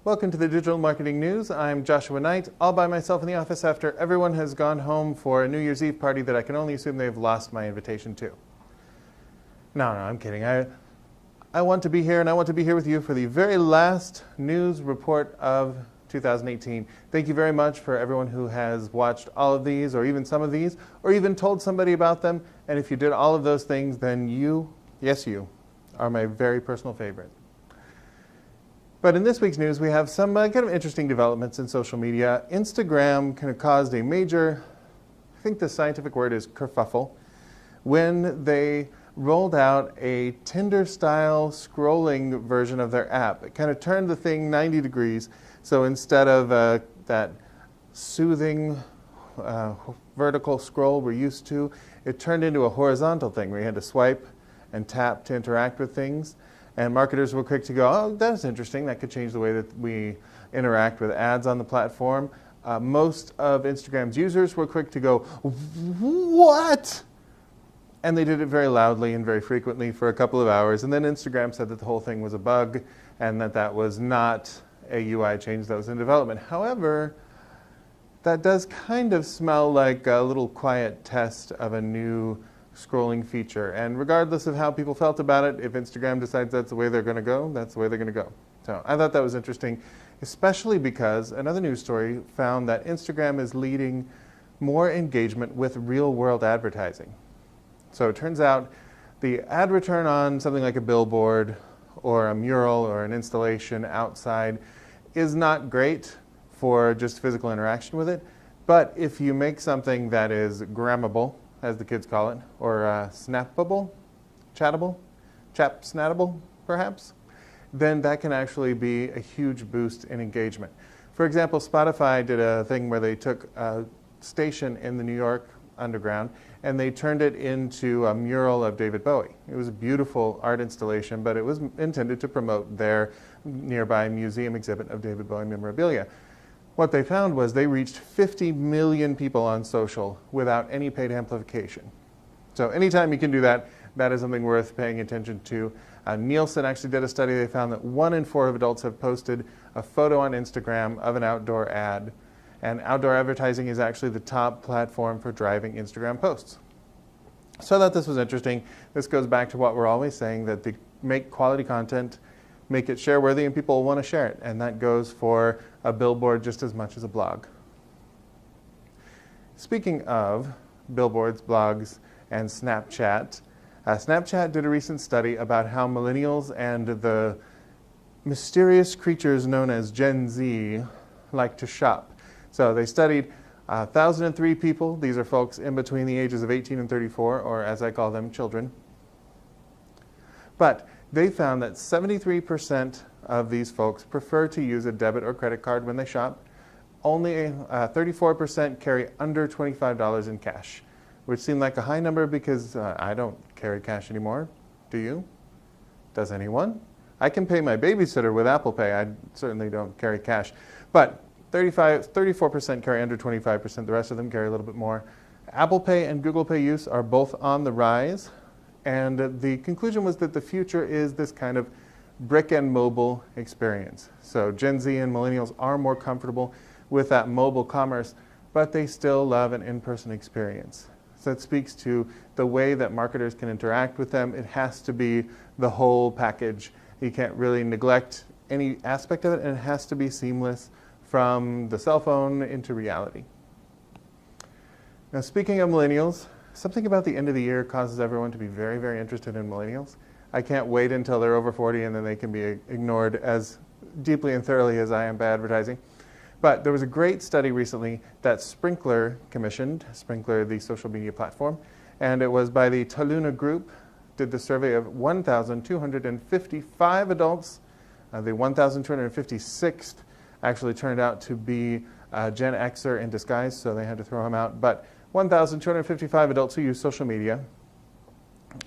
Welcome to the Digital Marketing News. I'm Joshua Nite, all by myself in the office after everyone has gone home for a New Year's Eve party that I can only assume they've lost my invitation to. No, I'm kidding. I want to be here, and I want to be here with you for the very last news report of 2018. Thank you very much for everyone who has watched all of these, or even some of these, or even told somebody about them. And if you did all of those things, then you, yes you, are my very personal favorite. But in this week's news, we have some kind of interesting developments in social media. Instagram kind of caused a major, I think the scientific word is kerfuffle, when they rolled out a Tinder-style scrolling version of their app. It kind of turned the thing 90 degrees. So instead of that soothing vertical scroll we're used to, it turned into a horizontal thing where you had to swipe and tap to interact with things. And marketers were quick to go, oh, that's interesting. That could change the way that we interact with ads on the platform. Most of Instagram's users were quick to go, what? And they did it very loudly and very frequently for a couple of hours. And then Instagram said that the whole thing was a bug and that was not a UI change that was in development. However, that does kind of smell like a little quiet test of a new scrolling feature. And regardless of how people felt about it, if Instagram decides that's the way they're going to go, that's the way they're going to go. So I thought that was interesting, especially because another news story found that Instagram is leading more engagement with real-world advertising. So it turns out the ad return on something like a billboard or a mural or an installation outside is not great for just physical interaction with it. But if you make something that is grammable, as the kids call it, or snappable, chattable, chap-snattable, perhaps, then that can actually be a huge boost in engagement. For example, Spotify did a thing where they took a station in the New York Underground and they turned it into a mural of David Bowie. It was a beautiful art installation, but it was intended to promote their nearby museum exhibit of David Bowie memorabilia. What they found was they reached 50 million people on social without any paid amplification. So anytime you can do that, that is something worth paying attention to. Nielsen actually did a study. They found that 1 in 4 of adults have posted a photo on Instagram of an outdoor ad. And outdoor advertising is actually the top platform for driving Instagram posts. So I thought this was interesting. This goes back to what we're always saying, that to make quality content, make it share-worthy, and people want to share it. And that goes for a billboard just as much as a blog. Speaking of billboards, blogs, and Snapchat, Snapchat did a recent study about how millennials and the mysterious creatures known as Gen Z like to shop. So they studied 1,003 people. These are folks in between the ages of 18 and 34, or as I call them, children. But they found that 73% of these folks prefer to use a debit or credit card when they shop. Only 34% carry under $25 in cash, which seemed like a high number because I don't carry cash anymore. Do you? Does anyone? I can pay my babysitter with Apple Pay. I certainly don't carry cash. But 34% carry under 25%. The rest of them carry a little bit more. Apple Pay and Google Pay use are both on the rise. And the conclusion was that the future is this kind of brick and mobile experience. So Gen Z and millennials are more comfortable with that mobile commerce, but they still love an in-person experience. So it speaks to the way that marketers can interact with them. It has to be the whole package. You can't really neglect any aspect of it, and it has to be seamless from the cell phone into reality. Now, speaking of millennials, something about the end of the year causes everyone to be very, very interested in millennials. I can't wait until they're over 40 and then they can be ignored as deeply and thoroughly as I am by advertising. But there was a great study recently that Sprinkler commissioned, Sprinkler, the social media platform, and it was by the Taluna Group, did the survey of 1,255 adults. The 1,256th actually turned out to be Gen Xer in disguise, so they had to throw him out. But 1,255 adults who use social media.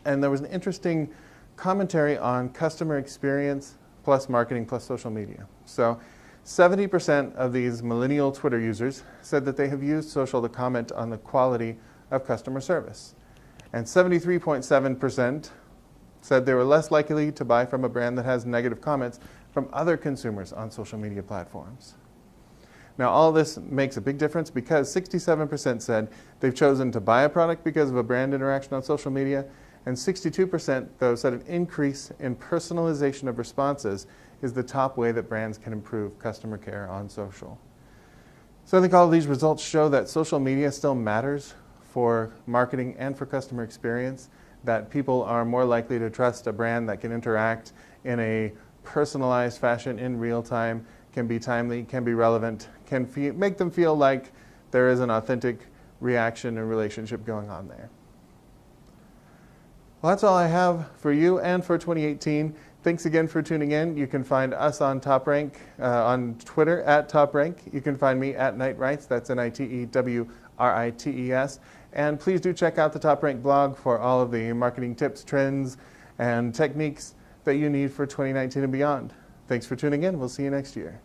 And there was an interesting commentary on customer experience plus marketing plus social media. So 70% of these millennial Twitter users said that they have used social to comment on the quality of customer service. And 73.7% said they were less likely to buy from a brand that has negative comments from other consumers on social media platforms. Now, all this makes a big difference because 67% said they've chosen to buy a product because of a brand interaction on social media, and 62% though said an increase in personalization of responses is the top way that brands can improve customer care on social. So I think all of these results show that social media still matters for marketing and for customer experience, that people are more likely to trust a brand that can interact in a personalized fashion in real time, can be timely, can be relevant, can make them feel like there is an authentic reaction and relationship going on there. Well, that's all I have for you and for 2018. Thanks again for tuning in. You can find us on TopRank on Twitter at TopRank. You can find me at NiteWrites, that's NITEWRITES. And please do check out the TopRank blog for all of the marketing tips, trends, and techniques that you need for 2019 and beyond. Thanks for tuning in. We'll see you next year.